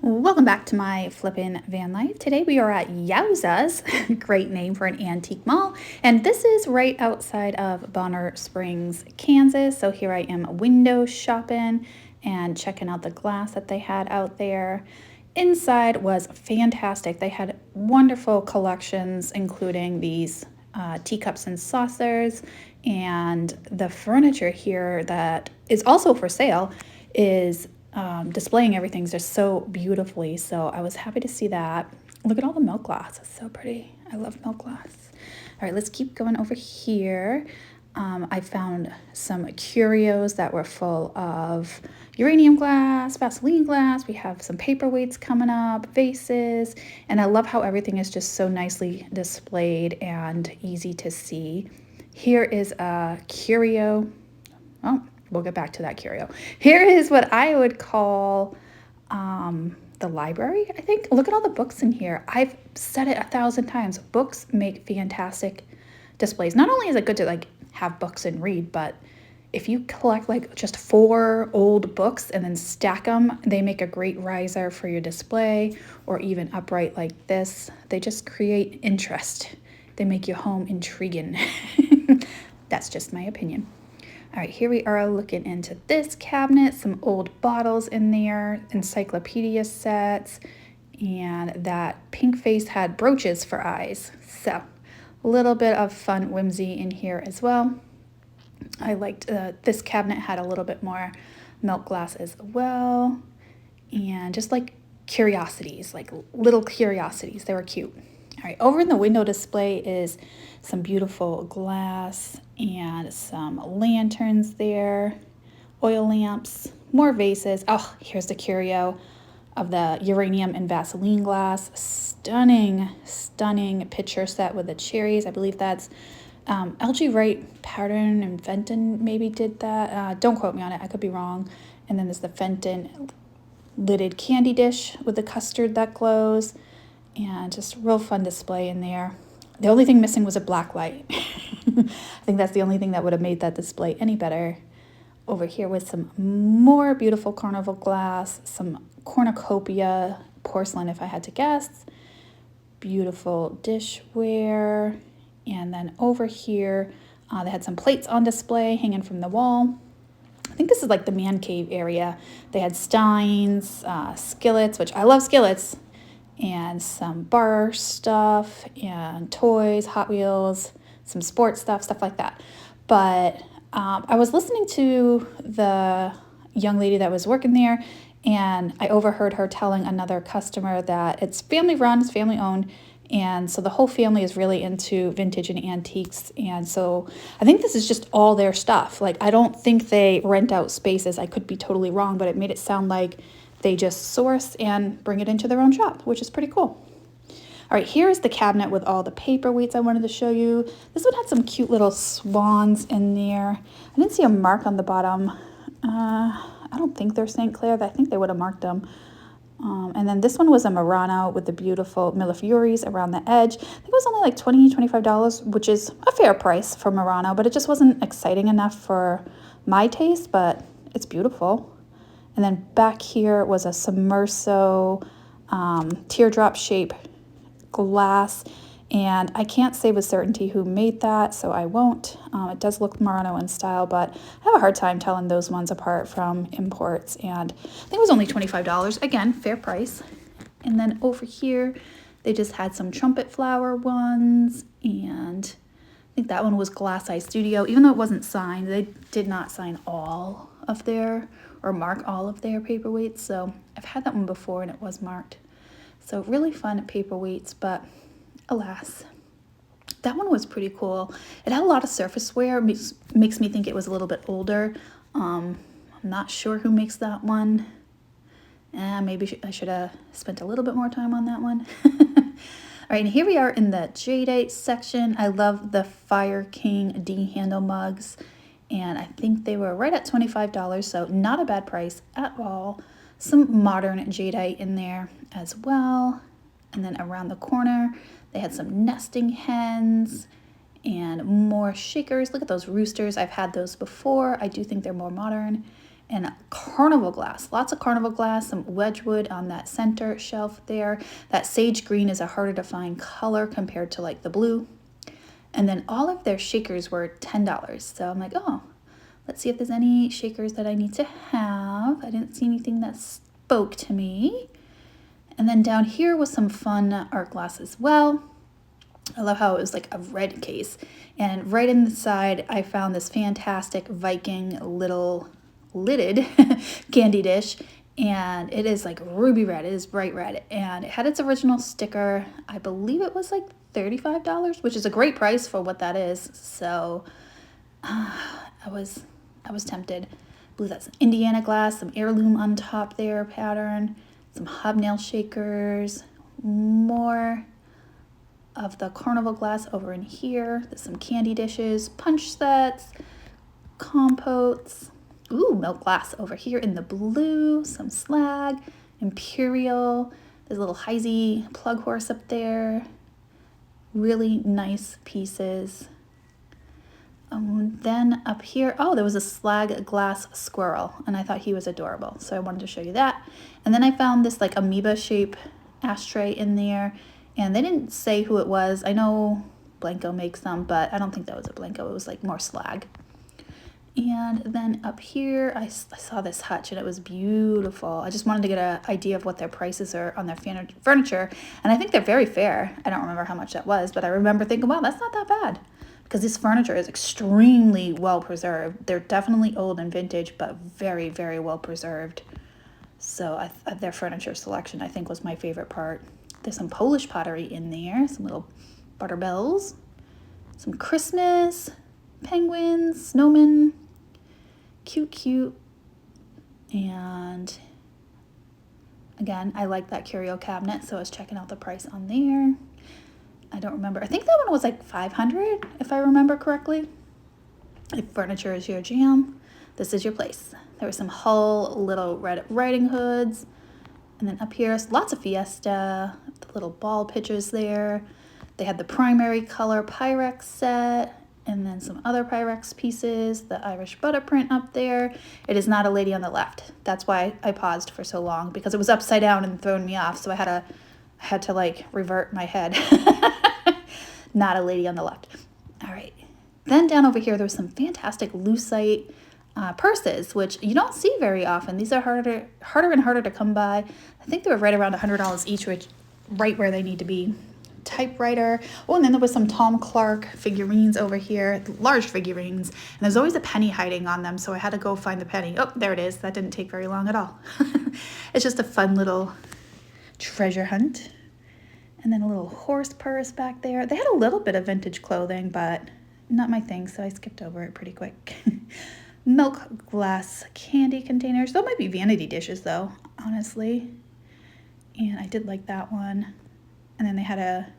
Welcome back to my flippin' van life. Today we are at Yaas's, great name for an antique mall, and this is right outside of Bonner Springs, Kansas. So here I am window shopping and checking out the glass that they had out there. Inside was fantastic. They had wonderful collections, including these teacups and saucers, and the furniture here that is also for sale is displaying everything just so beautifully. So I was happy to see that. Look at all the milk glass. It's so pretty. I love milk glass. All right, let's keep going over here. I found some curios that were full of uranium glass, Vaseline glass. We have some paperweights coming up, vases, and I love how everything is just so nicely displayed and easy to see. Here is a curio. Oh, we'll get back to that curio. Here is what I would call the library, I think. Look at all the books in here. I've said it 1,000 times. Books make fantastic displays. Not only is it good to have books and read, but if you collect just 4 old books and then stack them, they make a great riser for your display, or even upright like this. They just create interest. They make your home intriguing. That's just my opinion. All right, here we are looking into this cabinet, some old bottles in there, encyclopedia sets, and that pink face had brooches for eyes. So a little bit of fun whimsy in here as well. I liked this cabinet had a little bit more milk glass as well, and just curiosities, little curiosities. They were cute. All right, over in the window display is some beautiful glass and some lanterns there, oil lamps, more vases. Oh, here's the curio of the uranium and Vaseline glass. Stunning, stunning picture set with the cherries. I believe that's LG Wright Pattern and Fenton maybe did that. Don't quote me on it, I could be wrong. And then there's the Fenton lidded candy dish with the custard that glows. And just real fun display in there. The only thing missing was a black light. I think that's the only thing that would have made that display any better. Over here with some more beautiful carnival glass, some cornucopia porcelain if I had to guess. Beautiful dishware. And then over here, they had some plates on display hanging from the wall. I think this is like the man cave area. They had steins, skillets, which I love skillets, and some bar stuff and toys, Hot Wheels, some sports stuff like that. But I was listening to the young lady that was working there, and I overheard her telling another customer that it's family run, it's family owned, and so the whole family is really into vintage and antiques. And so I think this is just all their stuff. I don't think they rent out spaces. I could be totally wrong, but it made it sound like they just source and bring it into their own shop, which is pretty cool. All right, here's the cabinet with all the paperweights I wanted to show you. This one had some cute little swans in there. I didn't see a mark on the bottom. I don't think they're St. Clair. I think they would have marked them. And then this one was a Murano with the beautiful Millefiores around the edge. I think it was only like $20, $25, which is a fair price for Murano, but it just wasn't exciting enough for my taste, but it's beautiful. And then back here was a Submerso teardrop shape glass. And I can't say with certainty who made that, so I won't. It does look Murano in style, but I have a hard time telling those ones apart from imports. And I think it was only $25. Again, fair price. And then over here, they just had some trumpet flower ones. And I think that one was Glass Eye Studio. Even though it wasn't signed, they did not sign all of their, or mark all of their paperweights. So I've had that one before and it was marked. So really fun paperweights, but alas, that one was pretty cool. It had a lot of surface wear, makes me think it was a little bit older. I'm not sure who makes that one. Maybe I should have spent a little bit more time on that one. All right, and here we are in the Jadeite section. I love the Fire King D-handle mugs, and I think they were right at $25, so not a bad price at all. Some modern Jadeite in there as well. And then around the corner, they had some nesting hens and more shakers. Look at those roosters. I've had those before. I do think they're more modern. and carnival glass, lots of carnival glass, some Wedgwood on that center shelf there. That sage green is a harder to find color compared to like the blue. And then all of their shakers were $10. So I'm like, oh, let's see if there's any shakers that I need to have. I didn't see anything that spoke to me. And then down here was some fun art glass as well. I love how it was like a red case. And right inside, I found this fantastic Viking little lidded candy dish. And it is like ruby red. It is bright red. And it had its original sticker. I believe it was like $35, which is a great price for what that is. So I was tempted. I believe that's Indiana glass, some heirloom on top there pattern, some hobnail shakers, more of the carnival glass over in here. There's some candy dishes, punch sets, compotes. Ooh, milk glass over here in the blue, some slag, imperial. There's a little Heisey plug horse up there. Really nice pieces. Then up here, oh, there was a slag glass squirrel, and I thought he was adorable, so I wanted to show you that. And then I found this like amoeba shape ashtray in there, and they didn't say who it was. I know Blanco makes them, but I don't think that was a Blanco. It was like more slag. And then up here, I saw this hutch, and it was beautiful. I just wanted to get an idea of what their prices are on their furniture, and I think they're very fair. I don't remember how much that was, but I remember thinking, wow, that's not that bad, because this furniture is extremely well preserved. They're definitely old and vintage, but very, very well preserved. So their furniture selection, I think, was my favorite part. There's some Polish pottery in there, some little butter bells, some Christmas, penguins, snowmen, cute. And again, I like that curio cabinet, so I was checking out the price on there. I don't remember. I think that one was like $500, if I remember correctly. If furniture is your jam, this is your place. There were some Hull little red riding hoods. And then up here, lots of Fiesta, the little ball pitchers there. They had the primary color Pyrex set, and then some other Pyrex pieces, the Irish butter print up there. It is not a lady on the left. That's why I paused for so long, because it was upside down and throwing me off, so I had to like revert my head. Not a lady on the left. All right. Then down over here, there was some fantastic lucite purses, which you don't see very often. These are harder and harder to come by. I think they were right around $100 each, which right where they need to be. Typewriter. Oh, and then there was some Tom Clark figurines over here, large figurines. And there's always a penny hiding on them, so I had to go find the penny. Oh, there it is. That didn't take very long at all. It's just a fun little treasure hunt. And then a little horse purse back there. They had a little bit of vintage clothing, but not my thing, so I skipped over it pretty quick. Milk glass candy containers. Those might be vanity dishes, though, honestly. And I did like that one. And then they had a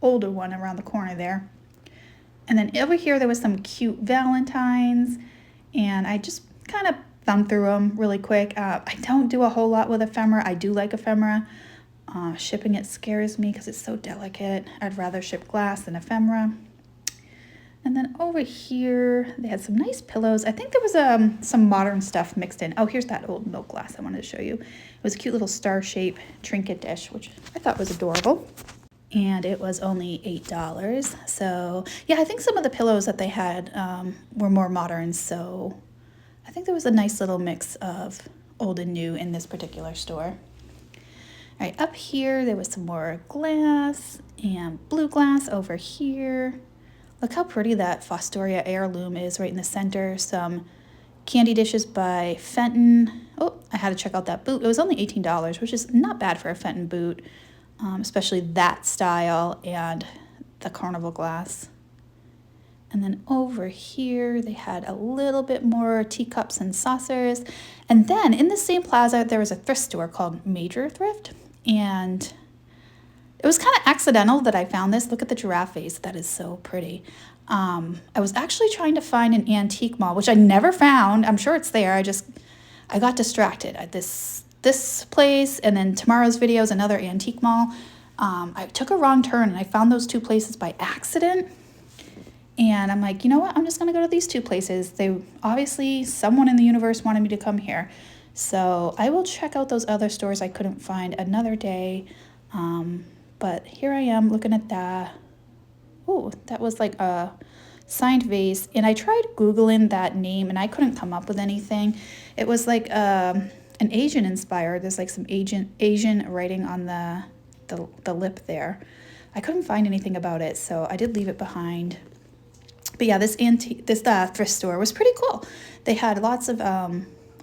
older one around the corner there. And then over here, there was some cute Valentines. And I just kind of thumbed through them really quick. I don't do a whole lot with ephemera. I do like ephemera. Shipping it scares me because it's so delicate. I'd rather ship glass than ephemera. And then over here, they had some nice pillows. I think there was some modern stuff mixed in. Oh, here's that old milk glass I wanted to show you. It was a cute little star-shaped trinket dish, which I thought was adorable. And it was only $8. So, yeah, I think some of the pillows that they had were more modern. So I think there was a nice little mix of old and new in this particular store. All right, up here, there was some more glass and blue glass over here. Look how pretty that Fostoria heirloom is right in the center. Some candy dishes by Fenton. Oh, I had to check out that boot. It was only $18, which is not bad for a Fenton boot, especially that style and the carnival glass. And then over here, they had a little bit more teacups and saucers. And then in the same plaza, there was a thrift store called Major Thrift. And it was kind of accidental that I found this. Look at the giraffe face. That is so pretty. I was actually trying to find an antique mall, which I never found. I'm sure it's there. I got distracted at this place, and then tomorrow's video is another antique mall. I took a wrong turn, and I found those two places by accident. And I'm like, you know what? I'm just going to go to these two places. They obviously, someone in the universe wanted me to come here. So I will check out those other stores I couldn't find another day. But here I am looking at that. Oh, that was like a signed vase. And I tried Googling that name and I couldn't come up with anything. It was like an Asian inspired. There's like some Asian writing on the lip there. I couldn't find anything about it, so I did leave it behind. But yeah, this thrift store was pretty cool. They had lots of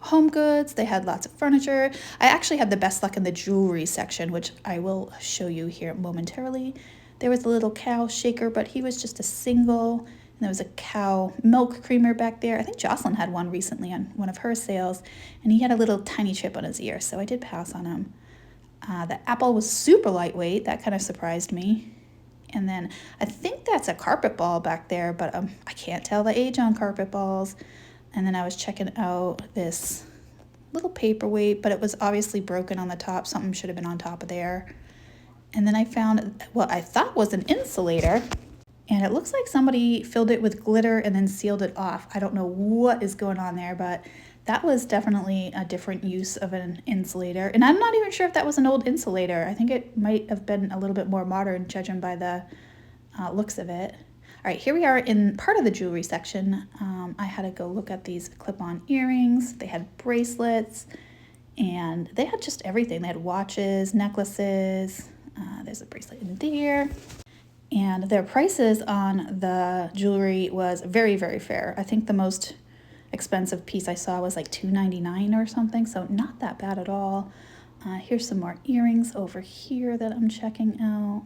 home goods. They had lots of furniture. I actually had the best luck in the jewelry section, which I will show you here momentarily. There was a little cow shaker, but he was just a single. And there was a cow milk creamer back there. I think Jocelyn had one recently on one of her sales, and he had a little tiny chip on his ear, so I did pass on him. The apple was super lightweight. That kind of surprised me. And then I think that's a carpet ball back there, but I can't tell the age on carpet balls. And then I was checking out this little paperweight, but it was obviously broken on the top. Something should have been on top of there. And then I found what I thought was an insulator, and it looks like somebody filled it with glitter and then sealed it off. I don't know what is going on there, but that was definitely a different use of an insulator. And I'm not even sure if that was an old insulator. I think it might have been a little bit more modern, judging by the looks of it. All right, here we are in part of the jewelry section. I had to go look at these clip-on earrings. They had bracelets, and they had just everything. They had watches, necklaces. There's a bracelet in there. And their prices on the jewelry was very, very fair. I think the most expensive piece I saw was like $2.99 or something, so not that bad at all. Here's some more earrings over here that I'm checking out.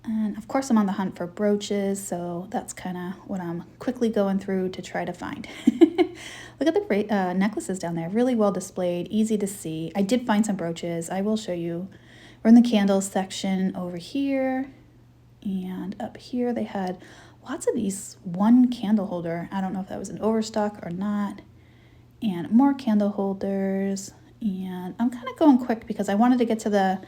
And of course I'm on the hunt for brooches, so that's kind of what I'm quickly going through to try to find. Look at the necklaces down there, really well displayed, easy to see. I did find some brooches, I will show you. We're in the candles section over here, and up here they had lots of these one candle holder. I don't know if that was an overstock or not. And more candle holders. And I'm kind of going quick because I wanted to get to the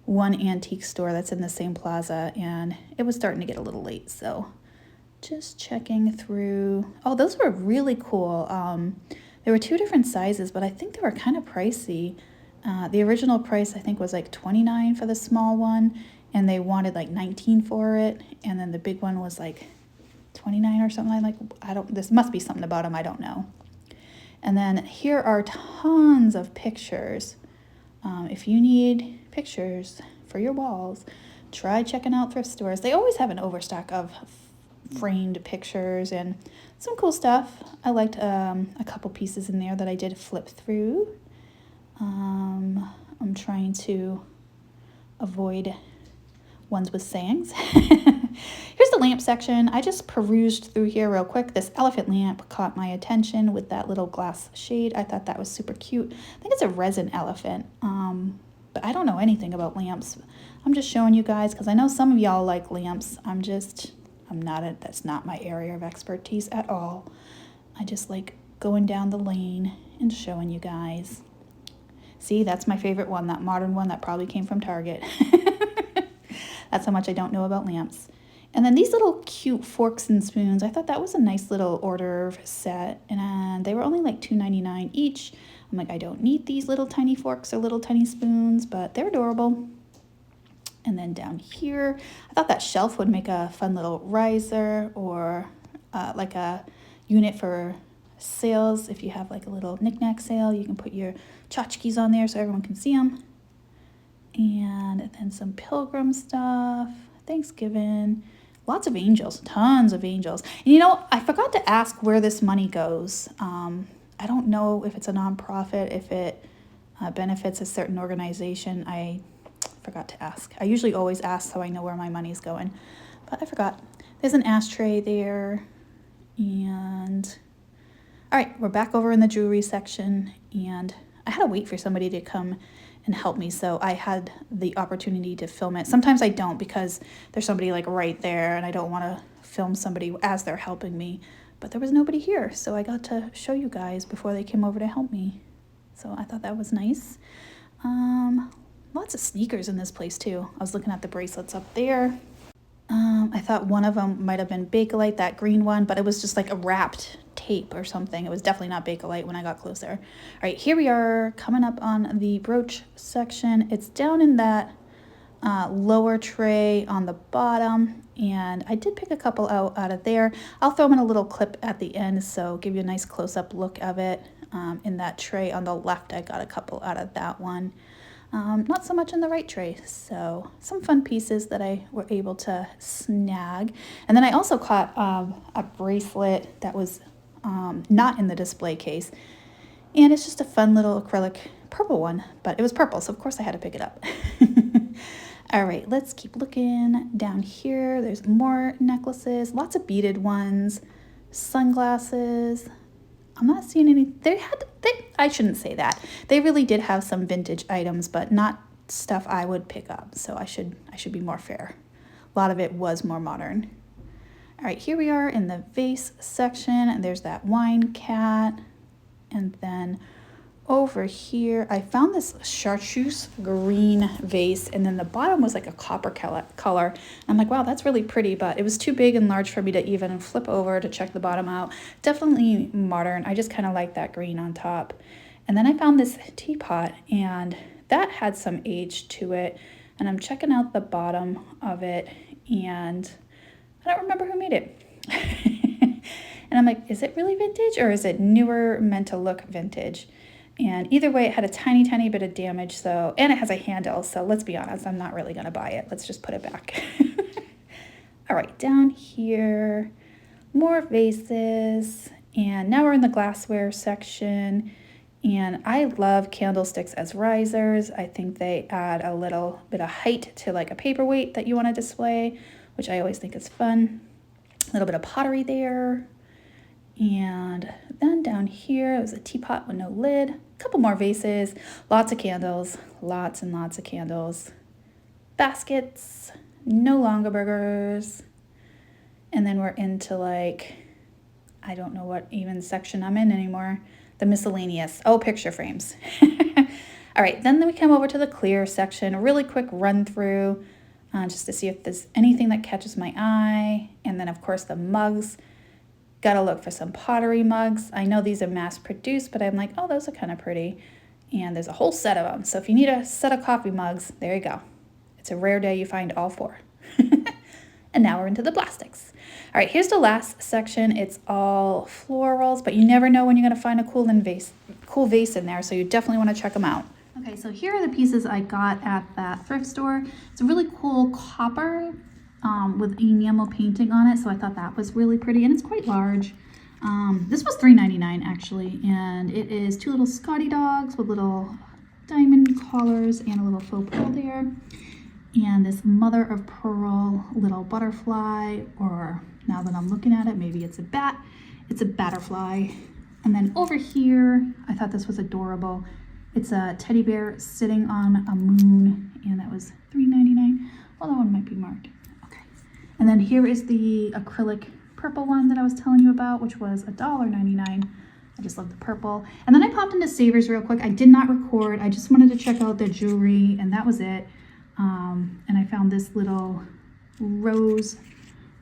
one antique store that's in the same plaza, and it was starting to get a little late, so just checking through. Oh, those were really cool. There were two different sizes, but I think they were kind of pricey. The original price I think was like $29 for the small one, and they wanted like $19 for it, and then the big one was like $29 or something. Like, this must be something about them, I don't know. And then here are tons of pictures. If you need pictures for your walls, try checking out thrift stores. They always have an overstock of framed pictures and some cool stuff. I liked a couple pieces in there that I did flip through. I'm trying to avoid ones with sayings. Here's the lamp section. I just perused through here real quick. This elephant lamp caught my attention with that little glass shade. I thought that was super cute. I think it's a resin elephant, but I don't know anything about lamps. I'm just showing you guys because I know some of y'all like lamps. That's not my area of expertise at all. I just like going down the lane and showing you guys. See, that's my favorite one, that modern one that probably came from Target. That's how much I don't know about lamps. And then these little cute forks and spoons, I thought that was a nice little order set, and they were only like $2.99 each. I'm like, I don't need these little tiny forks or little tiny spoons, but they're adorable. And then down here, I thought that shelf would make a fun little riser, or like a unit for sales. If you have like a little knick-knack sale, you can put your tchotchkes on there so everyone can see them. And then some pilgrim stuff, Thanksgiving, lots of angels, tons of angels. And you know, I forgot to ask where this money goes. I don't know if it's a nonprofit, if it benefits a certain organization. I forgot to ask. I usually always ask so I know where my money's going, but I forgot. There's an ashtray there. And all right, we're back over in the jewelry section, and I had to wait for somebody to come and help me, so I had the opportunity to film it. Sometimes I don't because there's somebody like right there and I don't want to film somebody as they're helping me, but there was nobody here, so I got to show you guys before they came over to help me. So I thought that was nice. Lots of sneakers in this place too. I was looking at the bracelets up there. I thought one of them might have been Bakelite, that green one, but it was just like a wrapped tape or something. It was definitely not Bakelite when I got closer. All right, here we are coming up on the brooch section. It's down in that lower tray on the bottom, and I did pick a couple out of there. I'll throw them in a little clip at the end, so give you a nice close-up look of it. In that tray on the left, I got a couple out of that one. Not so much in the right tray, so some fun pieces that I were able to snag. And then I also caught a bracelet that was not in the display case, and it's just a fun little acrylic purple one, but it was purple, so of course I had to pick it up. All right, let's keep looking down here. There's more necklaces, lots of beaded ones, sunglasses. I'm not seeing any. I shouldn't say that. They really did have some vintage items, but not stuff I would pick up. So I should be more fair. A lot of it was more modern. All right, here we are in the vase section, and there's that wine cat. And then over here, I found this chartreuse green vase, and then the bottom was like a copper color. I'm like, wow, that's really pretty, but it was too big and large for me to even flip over to check the bottom out. Definitely modern. I just kind of like that green on top. And then I found this teapot, and that had some age to it. And I'm checking out the bottom of it, and I don't remember who made it. And I'm like, is it really vintage, or is it newer, meant to look vintage? And either way, it had a tiny bit of damage, so, and it has a handle, so let's be honest, I'm not really gonna buy it. Let's just put it back. All right, down here, more vases, and now we're in the glassware section. And I love candlesticks as risers. I think they add a little bit of height to like a paperweight that you want to display, which I always think is fun. A little bit of pottery there. And then down here, it was a teapot with no lid. A couple more vases, lots of candles, lots and lots of candles. Baskets, no Longabergers. And then we're into like, I don't know what even section I'm in anymore. The miscellaneous, oh, picture frames. All right, then we come over to the clear section, a really quick run through just to see if there's anything that catches my eye. And then of course the mugs. Gotta look for some pottery mugs. I know these are mass produced, but I'm like, oh, those are kind of pretty. And there's a whole set of them. So if you need a set of coffee mugs, there you go. It's a rare day you find all four. And now we're into the plastics. All right, here's the last section. It's all florals, but you never know when you're gonna find a cool vase in there, so you definitely wanna check them out. Okay, so here are the pieces I got at that thrift store. It's a really cool copper with enamel painting on it, so I thought that was really pretty, and it's quite large. This was $3.99 actually, and it is two little Scotty dogs with little diamond collars and a little faux pearl there. And this mother of pearl little butterfly, or now that I'm looking at it, maybe it's a bat. It's a butterfly. And then over here, I thought this was adorable. It's a teddy bear sitting on a moon, and that was $3.99. Well, that one might be marked. Okay. And then here is the acrylic purple one that I was telling you about, which was $1.99. I just love the purple. And then I popped into Savers real quick. I did not record. I just wanted to check out their jewelry, and that was it. And I found this little rose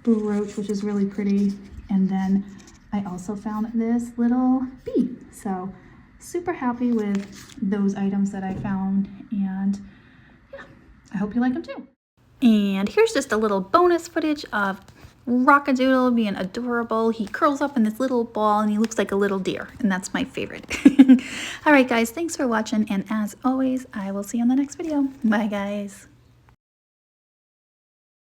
brooch, which is really pretty. And then I also found this little bee. So super happy with those items that I found. And yeah, I hope you like them too. And here's just a little bonus footage of Rockadoodle being adorable. He curls up in this little ball and he looks like a little deer, and that's my favorite. All right, guys, thanks for watching, and as always, I will see you on the next video. Bye, guys.